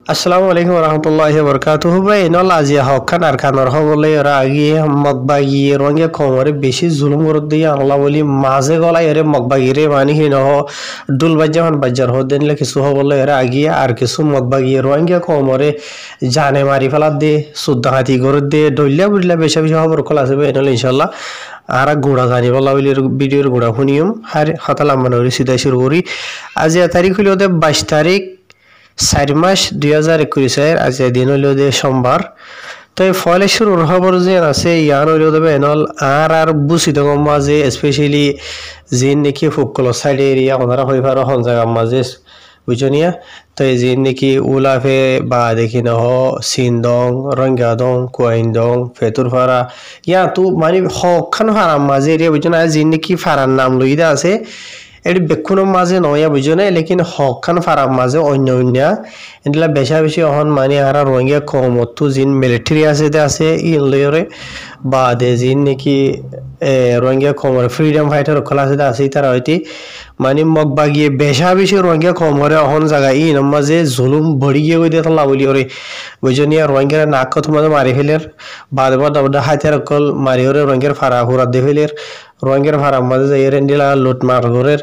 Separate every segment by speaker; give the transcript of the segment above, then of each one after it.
Speaker 1: আসসালামু আলাইকুম রহমতুল্লাহি বরকাতুহু ভাই নল আজিয়া হকান আর খানর হবলে এরা আগিয়ে মগবাগি রঙে কমরে বেশি জুলুম করে দিয়ে আল্লাহ বলি মাঝে গলা এরে মগবাগি রে মানি হিন হ দুল বাজ্জামান বাজ্জার হদেনলে কিছু হবলে এরা আগিয়ে আর কিছু মগবাগি রঙে কমরে জানে মারি ফেলা দে সুদ্ধ হাতি করে দে ডইলা বুঝলা বেশি বেশি খবর খোলা আছে এনলে ইনশাল্লাহ আর গুড়া জানি বলা বলি ভিডিওর গুড়া শুনিম হার হতালাম মানে সিধা শুরু করি আজি তারিখ হইল 22 তারিখ 4 মাস 2021 আজ দিন হইল যে সোমবার তো ফলে শুরুর খবর যে আছে ইয়ান হইল দেবে এনল আর বুঝিত মাঝে স্পেশালি জিন নাকি ফুকল সাইড এরিয়া ওনারা হয়ে পারো হন জায়গা মাঝে বুঝনিয়া তো এই জিন নাকি উলাফে বা দেখি না হ সিনদং রঙ্গাদং কুয়াইন্দং ফেতুরফারা ইয়া তো মানে হখান ফারাম মাঝে এরিয়া বুঝনা জিন নাকি ফারার নাম লইদা আছে এটি বেক্ষণের মাঝে নয়া বুঝো না লেকিন হকান ফারাম মাঝে অন্য অন্য এগুলা বেশা বেশি অহন মানে আর রোহিঙ্গা কমতো জিন মিলিটারি আছে ইনলয়রে বা দে জিন নাকি রোহিঙ্গা কমর ফ্রিডম ফাইটার খোলা আছে তারা হইতে মানে মগবাগিয়ে বেশা বেশি রোহিঙ্গা কমরে অহন জায়গা ইন মাঝে জুলুম বড়ি গিয়ে গই দিয়ে লাভলি ওরে বুঝনিয়া রোহিঙ্গা নাক কত মাঝে মারি ফেলের বাদ বাদ হাতিয়ার কল মারি ওরে রোহিঙ্গার ফারা হুরা দিয়ে ফেলের রোহিঙ্গার ফারাম মাঝে যাই রেন্ডিলা লুট মার ঘরের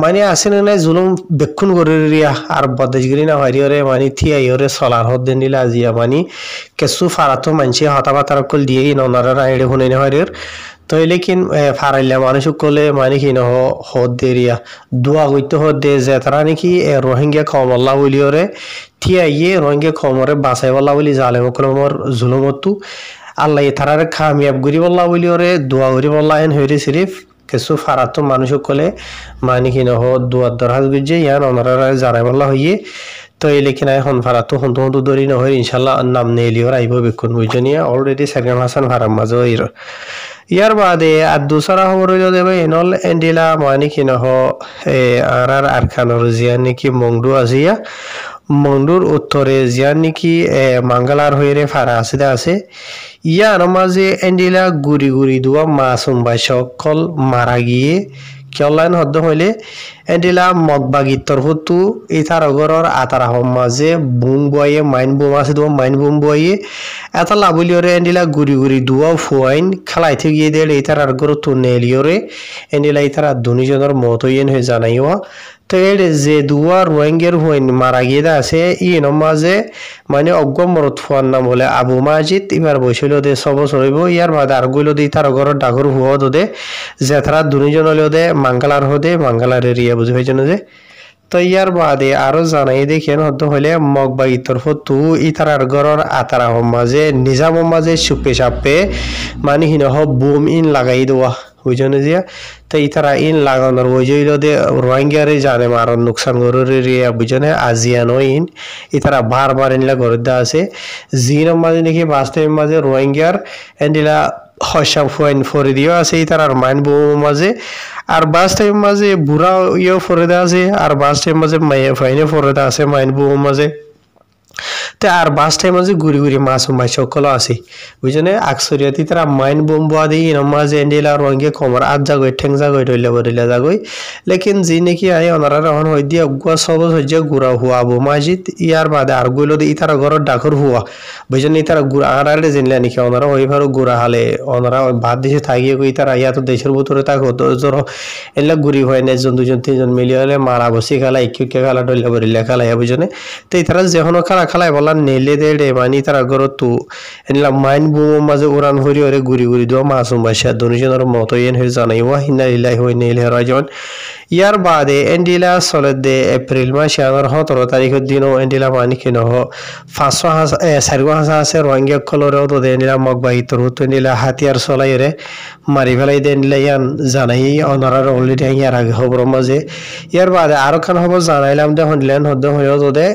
Speaker 1: মানে আসে না জুলুম বেক্ষণ করে রিয়া আর বদেশগিরি না হরি ওরে মানে থিয়াই ওরে সলার হদ দেন দিলা আজিয়া মানে কেসু ফারাতো মানছে হতাবাতার কল দিয়ে ননারা রাইডে শুনে না হরির তো লেকিন ফারাইলা মানুষ কলে মানে কি নহ হদ দেরিয়া দোয়া গইতে হদ দে যে তারা নাকি রোহিঙ্গা কমল্লা বলি ওরে থিয়াইয়ে রোহিঙ্গা কমরে বাঁচাই বল্লা বলি জালেম কলমর জুলুমতো আল্লাহ তারার কামিয়াব করি বল্লা বলি ওরে দোয়া করি বল্লা এন হইরে সিরিফ কিছু ফারাতো মানুষ কলে মানে কি নহ দোয়ার দরহাজ বুঝে ইয়ান ওনারা জানাই বল্লা হইয়ে তো এই লেখিন এখন ফারাতো হন্তু হন্তু দরি নহয় ইনশাল্লাহ নাম নেলিওর আইব বেক্ষণ বুঝনিয়া অলরেডি সারগাম হাসান ফারাম মাঝে ইয়ার বাদে আর দুসরা খবর হইল দেবে এনল এন্ডিলা মানে কি নহ আর আরখানোর জিয়া নাকি মংডু আজিয়া মংডুর উত্তরে জিয়া নাকি মাঙ্গালার হইরে ফারা আছে ইয়ার মাঝে এন্ডিলা গুড়ি গুড়ি দুয়া মাসুম বাই সকল মারা গিয়ে কেলাইন হদ্দ হইলে এন্ডিলা মগবাগিত্তর হতু ইতার অগরর আতার মাঝে বুম বয়ে মাইন বুম আছে দুয়া মাইন বুম বয়ে এটা লাভলিওরে এন্ডিলা গুড়ি গুড়ি দুয়া ফুয়াইন খেলাইতে গিয়ে দিলে ইতার আর গর তো নেলিওরে এন্ডিলা ইতার দুনিজনের মত হয়ে জানাইওয়া তো এর যে দুয়া রোহিঙ্গার হুইন মারা গিয়ে আছে মাঝে মানে অজ্ঞ মরত ফুয়ার নাম বলে আবু মাজিদ এবার বসিল দে সব চলিব ইয়ার বাদে আর গইল দি তার ঘর ডাগর হুয়া দে যে তারা দুনিজন হলেও দে মাঙ্গালার হদে মাঙ্গালার এরিয়া বুঝে হয়েছেন যে তো ইয়ার বাদে আরো জানাই দেখেন হত হইলে মগবাগি তরফ তু ইতার ঘরের আতারা মাঝে নিজাম মাঝে সুপে সাপে মানে হিন বুম ইন লাগাই দেওয়া বুঝনে যে তো ইতারা ইন লাগানোর বুঝইল দে রোহিঙ্গারে জানে মারার নুকসান গরের এরিয়া বুঝনে আজিয়ানো ইন ইতারা বারবার ইনলা করে দা আছে জির মাঝে নাকি বাস্তবের মাঝে রোহিঙ্গার এন্ডিলা হসাম ফুয়াইন ফরে দিও আছে ইতার মাইন বউ মাঝে আর বাস্তবের মাঝে বুড়া ইয়েও ফরে দা আছে আর বাস্তবের মাঝে মাইয়া ফাইনে ফরে দা আছে মাইন বউ মাঝে তো আর বাসটাই মাঝে ঘুরি ঘুরি মাছ মাছ সকল আছে বুঝনে আকসরিয়াতি তারা মাইন বোম বোয়া দিয়ে মাঝে এন্ডিলা রঙে কমর আজ জাগই ঠেং জাগই ডইলা বরিলা জাগই লেকিন জি নাকি আই ওনারা রহন হই দিয়া গুয়া সব হইজে গুড়া হুয়া আবু মাজিদ ইয়ার বাদে আর গইল দি তারা ঘর ডাকর হুয়া বুঝনে তারা গুড়া আড়ালে জিনলা নাকি ওনারা হই ভারো গুড়া হালে ওনারা ভাত দেশে থাকিয়ে কই তারা ইয়া তো দেশের ভিতরে তাক হতো জোর এলা গুড়ি হয় না জন দুজন তিনজন মিলিয়ে হলে মারা বসি খেলা ইকে খেলা ডইলা বরিলা খেলা বুঝনে তো তারা যখন খেলা খেলায় বলা নেলে দে মানে তারা ঘর তো এনলা মাইন বুম মাঝে উড়ান হরি ওরে গুড়ি গুড়ি দোয়া মাসুম বাসা দুনিজনের মতো এন হয়ে জানাই ওয়া হিনা ইল্লাহি ওয়া ইন্না ইলাইহি রাজিউন ইয়ার বাদে এন্ডিলা চলে দে এপ্রিল মাসে 17 তারিখের দিনও এন্ডিলা মানে কি নহ 400 আছে রোহিঙ্গা কলরেও তো এন্ডিলা মগবাগি তোর তো এন্ডিলা হাতিয়ার চলাই রে মারি ফেলাই দে এন্ডিলা ইয়ান জানাই অনারার অলরেডি ইয়ার আগে খবর মাঝে ইয়ার বাদে আরো খান খবর জানাইলাম দে হনলেন হদ্দ হয়েও তো দে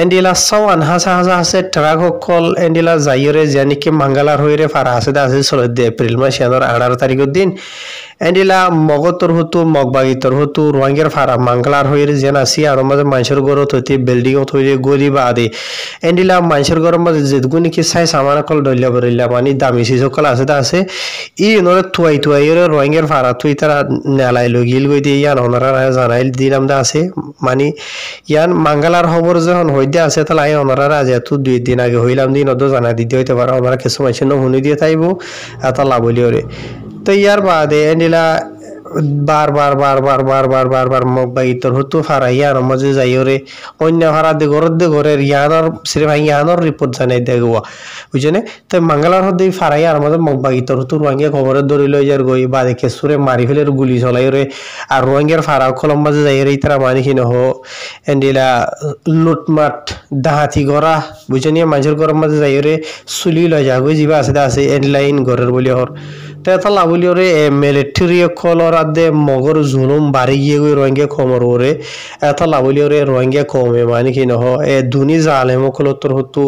Speaker 1: এন্ডিলা সওয়ান হাসা আছে ট্রাক কল এন্ডিলা যাইরে জানি কি মাঙ্গালার হইরে ফারা আছে চলে দে এপ্রিল মাসে 18 তারিখের দিন এন্ডিলা মগতর হতো মগবাগিতর হতো রোহিঙ্গার ফারা মাংলার হইরে যেন আসি আর মাঝে মানুষের গরত হইতে বিল্ডিং হইরে গলি বা আদি এন্ডিলা মানুষের গরম মাঝে যেগুনি কি সাই সামান কল দইলা বরিলা মানে দামি সি সকল আছে ই নরে তুয়াই তুয়াই রোহিঙ্গার ফারা তুই তারা নেলাই লগিল গই দিয়ে ইয়ান ওনারা জানাইল দিলাম দা আছে মানে ইয়ান মাঙ্গালার খবর যখন হইতে আছে তাহলে আই ওনারা যেহেতু 2 দিন আগে হইলাম দিন ওদের জানা দিতে হইতে পারে ওনারা কিছু মানুষের হুনি দিয়ে থাইব এত লাভ হইলি ওরে তো ইয়ার বাদে এন্ডিলা বারবার মগবাগিতর হতো ফারা ইয়ার মাঝে যাইরে অন্য ফারা দে ঘরের ইয়ানোর সিরে ভাই ইয়ানোর রিপোর্ট জানাই দেগুয়া বুঝছেনে তো মাঙ্গালার হতে ফারা ইয়ার মাঝে মগবাগিতর হতো রোহিঙ্গা খবরের ধরে লই যার গই বাদে কেসুরে মারি ফেলে গুলি চলাই রে আর রোহিঙ্গার ফারা কলম মাঝে যাইরে ইতারা মানি কি নহ এন্ডিলা লুটমাট ডাহাতি গড়া বুঝছেনি মানুষের ঘরের মাঝে যাইরে চুলি লই যা গই যিবা আছে এন্ডলাইন ঘরের বলি হর তেতা লাভলি ওরে মিলিটারি কলর আদে মগর জুলুম বাড়ি গিয়ে গই রোহিঙ্গা কমর ওরে এতা লাভলি ওরে রোহিঙ্গা কমে মানে কি নহ এ দুনি জালেম কলতর হতো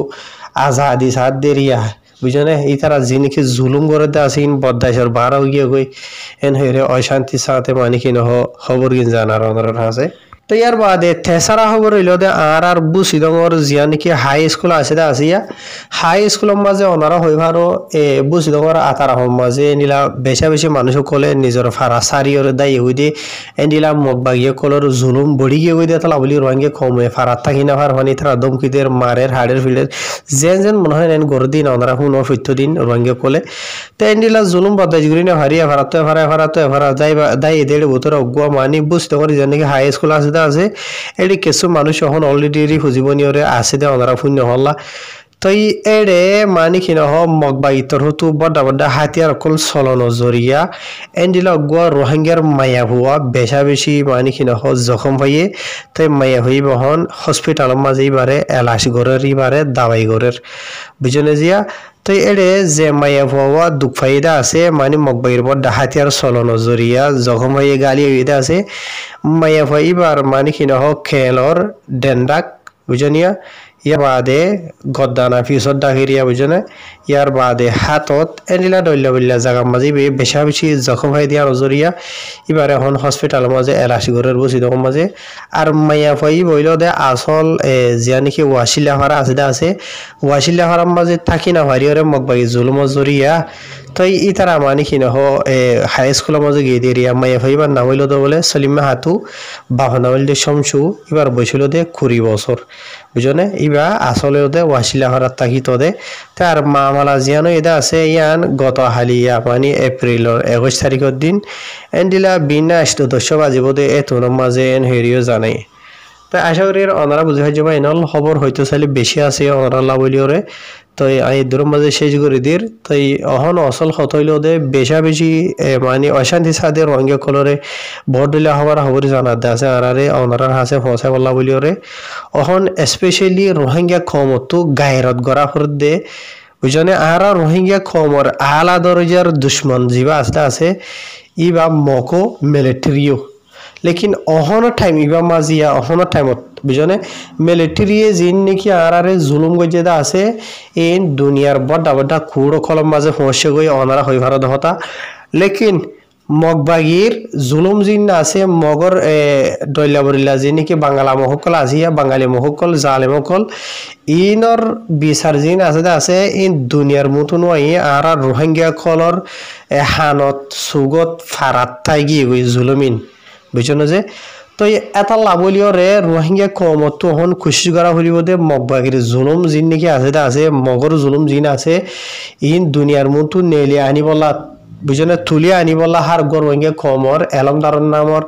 Speaker 1: আজাদি সাদ দেরিয়া বুঝনে এই তারা জিনিকে জুলুম করে দে আসিন বদাইশর বারো গিয়ে গই এন হইরে অশান্তি সাথে মানে কি নহ খবর গিন জানার ওনার আছে তো ইয়ার বাদে তেসারা খবর হইল দে আর বুসিদঙর জিয়া নাকি হাই স্কুল আছে দে আসিয়া হাই স্কুলের মাঝে ওনারা হইবারও বুসিদঙর আতারা মাঝে নিলা বেশি মানুষ কলে নিজের ফারা সারিয়র দায়ী হই দে এনিলা মগবাগিয়ে কলর জুলুম বড়ি গিয়ে হই দে তালা বলি রোহিঙ্গা কমে ফারা থাকি না ফার মানে তারা দমকিদের মারের হাড়ের ফিল্ডের যেন মনে হয় গড় দিন ওনারা শুনো সত্য দিন রোহিঙ্গা কলে তো এনিলা জুলুম বদাইজ করি না হারিয়া ফারা দায়ী দেড় বছর অগুয়া মানি বুসিদঙর জিয়া নাকি হাই স্কুল আছে আছে এটি কিছু মানুষ এখন অলরেডি খুঁজিবনিয়রে আছে দে ওনারা শূন্য হল্লা তই এড়ে মানে কি নহ মগবাগিতর হতো বড়া হাতিয়ার অকল চলনো জরিয়া এন্ডিলা অগুয়া রোহিঙ্গার মায়া হুয়া বেশি মানে কি নহ জখম হইয়ে তাই মায়া হই বহন হসপিটালের মাঝে ইবারে এলাশ ঘরের ইবারে দাবাই ঘরের বুঝনে জিয়া তো এড়ে যে মায়া ভুয়া দুঃখ ফাইদা আছে মানে মগবাগির বড় হাতিয়ার চলনো জরিয়া জখম হয়ে গালি হইদা আছে মায়া ভাই এবার মানে কি নহ খেলর ডেন্ডাক বুঝনিয়া ইয়ার বাদে গদ্দানা ফিসত ডাকিরিয়া বুঝনে ইয়ার বাদে হাতত এনিলা দল্য বল্লা জায়গা মাঝে বেশি জখম হয়ে দিয়া নজরিয়া এবার এখন হসপিটালের মাঝে এলাশি ঘরের বসি তখন মাঝে আর মাইয়া ভাই বইল দে আসল জিয়া নাকি ওয়াশিলা ভাড়া আছে ওয়াশিলা ভাড়ার মাঝে থাকি না ভারিয়রে মগবাগি জুলুম জরিয়া তাই ই তারা মানে কি নহ হাই স্কুলের মাঝে গিয়ে দিয়ে মাইয়া ভাই এবার নাম হইল তো বলে সলিমা হাতু বাবা নাম হইল দে শমসু এবার বইছিল দে 20 বছর বুঝনে ইবা আসলে দে ওয়াশিলা ভাড়ার থাকি তো দে তার মামালা জিয়ানো এদা আছে ইয়ান গত হালিয়া মানে এপ্রিলের 21 তারিখের দিন এন্ডিলা বিনা দস্য বাজিব দে এতর মাঝে এন হেরিও জানাই তাই আশা করি ওনারা বুঝে হয়ে যাবে এনল খবর হয়তো চাইলে বেশি আছে ওনারা লাভলিওরে তো এই দূরের মাঝে শেষ করে দির তাই অহন অসল হত হইল দে বেশি মানে অশান্তি সাদে রঙে কলরে ভোট দিলে হবার খবর জানার দে আছে আর ওনারার হাসে ফসাই বললা বলিওরে অহন স্পেশালি রোহিঙ্গা কমতো গায়রত গড়া ফর দে বুঝনে আর রোহিঙ্গা কমর আলা দরজার দুশ্মন যিবা আছে ইবা মকো মিলিটারিও লেকিন অহন টাইম ইবা মাজিয়া অহন টাইমত বুঝনে মিলিটারিয়ে জিন নাকি আর জুলুম গজেদা আছে এই দুনিয়ার বড়া খুড় কলম মাঝে ফসে গই অনারা হই ভারত হতা লেকিন মগবাগির জুলুম জিন আছে মগর দইলা বরিলা জিন নাকি বাঙালা মহকল আজিয়া বাঙালি মহকল জালেমকল ইনর বিচার জিন আছে ইন দুনিয়ার মতন আই আর রোহিঙ্গা কলর হানত সুগত ফারাত থাই গিয়ে গই জুলুমিন বুঝছো যে তো এটা লাভলিয়রে রোহিঙ্গা কমত হন খুশি করা হলিব দে মগবাগির জুলুম জিন নাকি আছে মগর জুলুম জিন আছে ইন দুনিয়ার মতো নেলি আনিবলা বুঝনে তুলি আনিবলা হার গর রোহিঙ্গা কমর এলমদারর নামর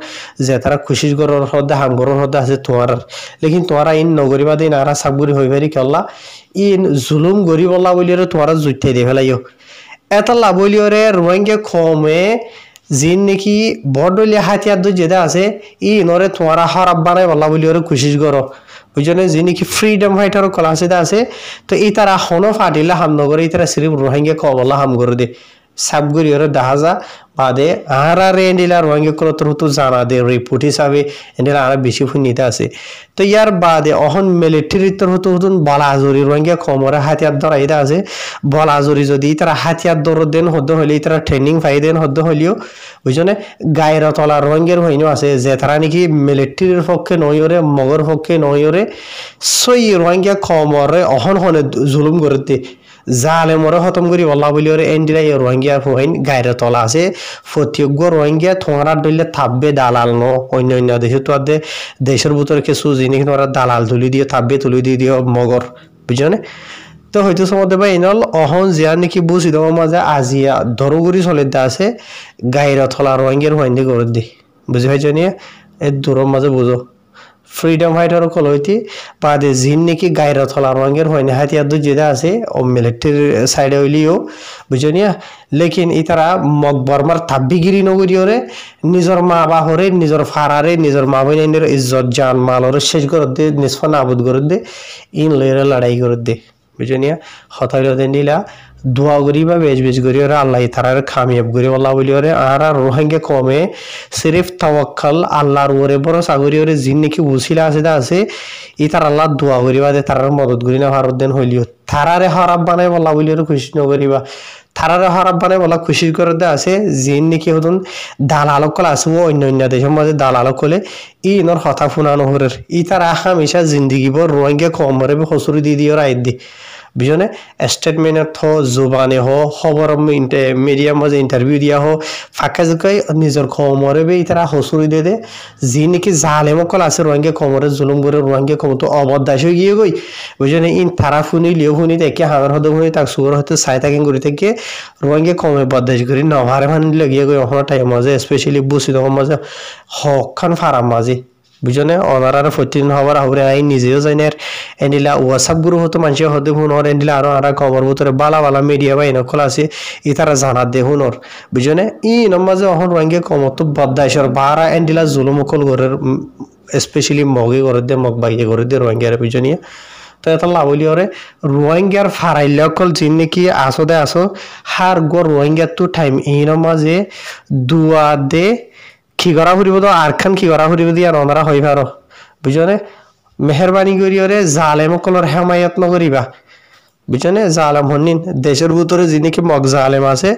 Speaker 1: যে তারা খুশি গরর হদে হামগরর হদে আছে তোমার লেকিন তোমারা ইন নগরিবা দিন আরা সাবগুরি হই পারি কল্লা ইন জুলুম গরিবলা বলিয়রে তোমারা জুইতে দে ফেলাইও এটা লাভলিয়রে রোহিঙ্গা কমে জিন নাকি বড়লিয়া হাতিয়ার দু যেটা আছে ই নরে তোমারা হারাপ বানাই বলা বলি ওরে খুশি করো বুঝনে যে নাকি ফ্রিডম ফাইটার কলা আছে তো এই তারা হনো ফাটিলা হাম নগরে এই তারা সিরিফ রোহিঙ্গা কবলা হাম করে দে সাবগুরি ওরে দাহাজা বাদে আহারা রে এন্ডিলা রোহিঙ্গা কলতর হতো জানা দে রিপোর্ট হিসাবে এন্ডিলা আরা বেশি ফুনিতে আছে তো ইয়ার বাদে অহন মিলিটারি তোর হতো হতুন বলাজুরি রোহিঙ্গা কমরে হাতিয়ার ধরাইদা আছে বলাজুরি যদি তারা হাতিয়ার ধর দেন হদ্দ হইলে তারা ট্রেনিং পাই দেন হদ্দ হইলেও বুঝনে গায়ের তলা রোহিঙ্গার হইনো আছে যে তারা নাকি মিলিটারির পক্ষে নয়রে মগর পক্ষে নয়রে সই রোহিঙ্গা কমরে অহন হনে জুলুম করতে জালে মরে খতম করি বলা বলি ওরে এন্ডিরা রোহিঙ্গা হইন গায়ের তলা আছে ফতিয়োগ্য রোহিঙ্গা থোঁড়া ডইলে থাকবে দালাল ন অন্য অন্য দেশে তো আদে দেশের ভিতরে কিছু জিনিস ওরা দালাল তুলি দিয়ে থাকবে তুলি দিয়ে দিয়ে মগর বুঝনে তো হয়তো সময় ভাই এনল অহন জিয়া নাকি বুঝি দেওয়া মাঝে আজিয়া ধরগুড়ি চলে আছে গায়ের তলা রোহিঙ্গার হইনি করে দি বুঝি পাইছো নিয়ে এর দূরের মাঝে বুঝো ফ্রিডম ফাইটার কল হইতে বাদে জিন নাকি গায়ের তলা রঙের হয়নি হাতিয়ার দু যেটা আছে ও মিলিটারি সাইডে হইলিও বুঝো নিয়া লেকিন ইতারা মকবরমার তাব্বিগিরি নগরীয়রে নিজের মা বাহরে নিজের ফারারে নিজের মা বোনের ইজ্জত জান মালরে শেষ করে দে নিষ্ফা নাবুদ করে দে ইন লইরে লড়াই করে দে বুঝো নিয়া হতাইল দেন দিলা দোয়া করি বা বেশ বেশ করি ওরা আল্লাহ তারার খামিয়াব করি আল্লাহ বলি ওরে আর রোহিঙ্গা কমে সিরিফ তাওয়াক্কাল আল্লাহর ওরে বড় সাগরি ওরে জিন নাকি উসিলা আছে দা আছে ই তার আল্লাহ দোয়া করি বা তারার মদত করি না ভারত দেন হইলিও তারারে হারাব বানাই আল্লাহ বলি ওরে খুশি নকরিবা তারারে হারাব বানাই বলা খুশি করে দে আছে জিন নাকি হতুন দালালক কল আছে ও অন্য অন্য দেশের মাঝে দালালক কলে ই নর হতা ফুনানো হরের ই তার হামেশা জিন্দিগি বর রোহিঙ্গা কমরে হসুরি দি দিয়ে রায় দি বুঝনে স্টেটমেন্ট হো জুবানে হো খবর মিডিয়ার মাঝে ইন্টারভিউ দিয়া হো ফাঁকা জুকাই নিজের কমরে বে তারা হসুরি দে দে যি নাকি জালেমকল আছে রোহিঙ্গা কমরে জুলুম করে রোহিঙ্গা কম তো অবদাস হয়ে গিয়ে গই বুঝনে ইন তারা শুনি লিও শুনি দেখে হামের হদ শুনি তাক সুগর হতে চাই থাকেন করে থেকে রোহিঙ্গা কমে বদাস করি নভারে ফানি লাগিয়ে গই অখন টাইম মাঝে স্পেশালি বুসি তখন মাঝে হকখান ফারাম মাঝে বুঝনে অনারার ফতিন হবার হবরে আই নিজেও জানার এন্ডিলা হোয়াটসঅ্যাপ গ্রুপ হতো মানুষ হতে হুনর এন্ডিলা আরো আরা খবর ভিতরে বালা বালা মিডিয়া বা এনকল আছে ই তারা জানাত দে হুনর বুঝনে ই নমাজে অহন রঙে কমতো বদাইশর বারা এন্ডিলা জুলুমকল গরের স্পেশালি মগে করে দে মগ বাইয়ে করে দে রোহিঙ্গার বুঝনিয়া তো এটা লাভলি ওরে রোহিঙ্গার ফারাইলকল জিন নাকি আসো দে আসো হার গর রোহিঙ্গার তো টাইম এই নমাজে দুয়া দে কি করা ফুরিব তো আর খান কি করা ফুরিব দিয়ে রনারা হই পারো বুঝনে মেহরবানি করি ওরে জালেম কলর হেমায়ত নকরিবা বুঝনে জালেম হনিন দেশের ভিতরে যিনি কি মগ জালেম আছে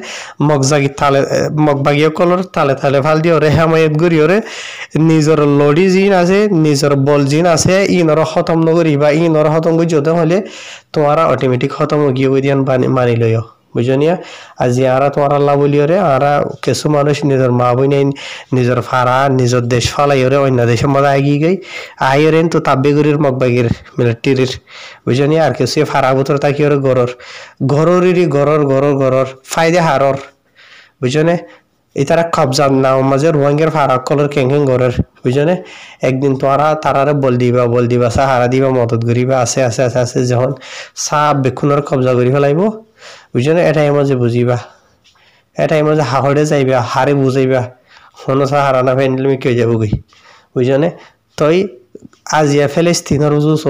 Speaker 1: মগজাগি তালে মগবাগিয়া কলর তালে তালে ফাল দিয়ে ওরে হেমায়ত করি ওরে নিজের লড়ি জিন আছে নিজের বল জিন আছে ইনর খতম নকরিবা ইনর খতম করি যত হলে তোমারা অটোমেটিক খতম গিয়ে ওই দিয়ান মানি লইও বুঝনিয়া আজি আরা তোমার আল্লাহ বলি ওরে আরা কিছু মানুষ নিজের মা বই নেই নিজের ফারা নিজের দেশ ফালাই ওরে অন্য দেশের মধ্যে আগিয়ে গই আইরেন তো তাব্বেগুড়ির মগবাগির মিলিটারির বুঝনিয়া আর কিছু ফারা বুতর তাকি ওরে গররেরই গরর ফায়দে হারর বুঝনে এই তারা কবজার নাম মাঝে রোহিঙ্গার ফারা কলর কেঙ্গেন গরের বুঝনে একদিন তোরা তারারে বল দিবা সাহারা দিবা মদত করিবা আছে যখন সাপ বেক্ষণের কবজা করি ফেলাইব বুঝনে এটাই মাঝে বুঝিবা এটাই মাঝে হাহরে যাইবা হারে বুঝাইবা হনো সাহারা না ফেন্ডেল মি কে যাবো গই বুঝনে তই আজিয়া ফেলেস্তিনের উজুস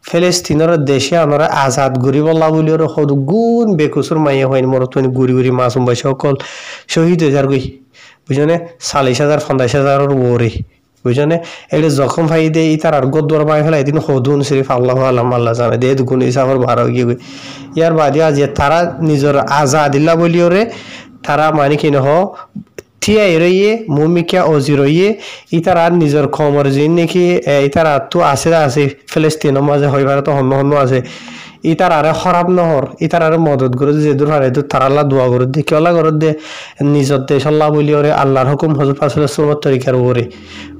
Speaker 1: ফেলেস্তিনের দেশে আমরা আজাদ গরি বলা বলি ওর সদ গুণ বেকুসুর মাইয়া হয়নি মরত গুড়ি মাসুম বয়স সকল শহীদ হয়ে যার গই বুঝনে 40,000 50,000 ওরে বুঝনে এটা জখম ফাই দে তার আর গদ্দর বাই ফেলা এদিন হদুন শরীফ আল্লাহ আল্লাহ আল্লাহ জানে দে গুণ হিসাবের ভাড়া গিয়ে গই ইয়ার বাদে আজ তারা নিজের আজাদিল্লা বলি ওরে তারা মানে কি নহ থিয়াই রইয়ে মুমিকা অজিরইয়ে ইতার আর নিজের খমর জিন নাকি ইতার আর তো আছে ফিলিস্তিনের মাঝে হইবার তো হন্য আছে ইতার আরে খারাপ নহর ইতার আরে মদত করে যে দূর হারে তো তার আল্লাহ দোয়া করে দে কেলা করে দে নিজের দেশ আল্লাহ বলি ওরে আল্লাহর হুকুম হযরত রাসূলের সুন্নাত তরিকার ওরে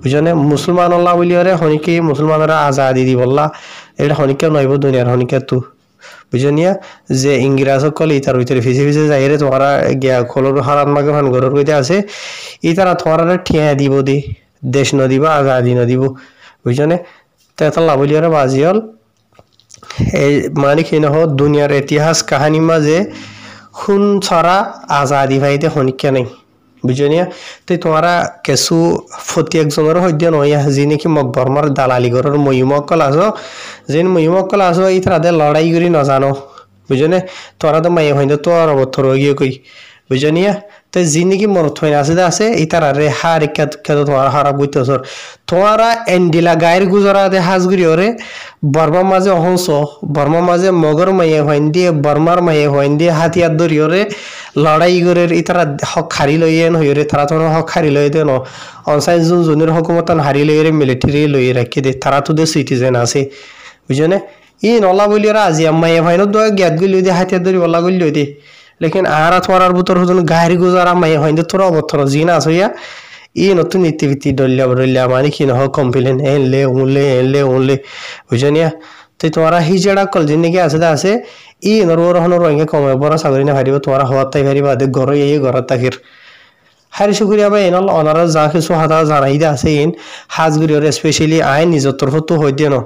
Speaker 1: বুঝনে মুসলমান আল্লাহ বলি ওরে হনিকে মুসলমানরা আজাদি দি বললা এটা হনিকে নইব দুনিয়ার হনিকে তো বুঝনিয়া যে ইংরেজ সকল ইতার ভিতরে ফিসে যাইরে তোমরা গিয়া খোলর হারান মাগে ফান গরর কইতে আছে ইতারা তোমরা ঠিয়া দিব দি দেশ ন দিব আজাদি ন দিব বুঝনে তো লাভ বলিয়ারে বাজিয়াল এই মানে কি নহ দুনিয়ার ইতিহাস কাহিনী মাঝে খুন ছড়া আজাদি ভাইতে হনিকা নাই বুঝনিয়া তো তোমরা কিছু ফতি একজনের হইতে নয়া যি নাকি মকবরমার দালালি ঘরের মহিমকল আছো যেন মহিমকল আছো এই তাদের লড়াই করি নজানো বুঝনে তোরা তো মাই হইতে তো আর বছর গিয়ে কই বুঝনিয়া তো জিনিকি মর থই আছে ইতারারে হারিকাত কাদ তোমার হারা বুইতছর তোমারা এন্ডিলা গায়ের গুজরা দে হাজগুরি ওরে বর্মা মাঝে অহংস বর্মা মাঝে মগর মাইয়ে হইন দিয়ে বর্মার মাইয়ে হইন দিয়ে হাতিয়ার ধরি ওরে লড়াই করে ইতারা হক হারি লইয়েন হইরে তারা তো হক হারি লই দেন অনসাইন জুন জুনের হকুমতান হারি লইরে মিলিটারি লই রাখি দে তারা তো দে সিটিজেন আছে বুঝনে ই নলা বলিরা আজি মাইয়ে হইন দো গ্যাত গলি দে হাতিয়ার ধরি ওলা গলি দে लेकिन आरा थोड़ा बुतर हुदन गाहरी गुजारा मैं होइंदे थोड़ा बथर जीना सोया ई नतु नीतिविति डल्ला मानी कि न हो कम्प्लेन एले बुझनिया तो तुम्हारा ही जड़ा कल जिन्ने के आसे ई नरो रहनो रोंगे कमे बरा सागरिना हारिबो तुम्हारा हवाताय हारि बादे घर ये घर ताकिर हारि शुक्रिया भाई एनल अनारा जाके सो हादा जानाई दे आसे इन हाजगुरि और स्पेशली आय निज तरफ तो होय देनो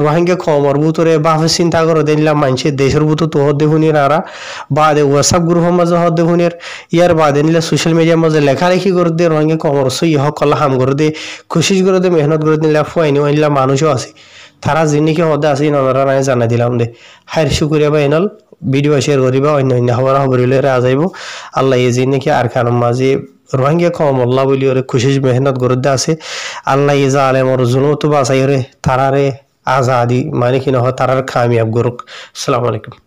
Speaker 1: रोहिंगे खमर बुतरे बाफे चिंता कर देला मानसे देशर बुत तो होदे हुनिर आरा बादे व्हाट्सएप ग्रुप मजे होदे हुनिर यार बादे निले सोशल मीडिया मजे लेखा लेखि कर दे रोहिंगे खमर सो यह कला हम कर दे कोशिश कर दे मेहनत कर दे लाफाइनि ओइला मानुषो আছে তারা জিনিকে হদে আছে ননরা নাই জানা দিলাম দে হাই শুকরিয়া ভাই এনল ভিডিও শেয়ার করিবা অন্য খবর খবরিলে রা যাইব আল্লাহ এই জিনিকে আর কারণ মাঝে रोहिंग्या कौम अल्लाह बोली और खुशी मेहनत गुरुद्दा से अल्लाह ये जालिम और जुल्म तो बासाई रे तारा रे आज़ादी माने कि न हो तारा कामयाब गुरुक अस्सलाम वालेकुम।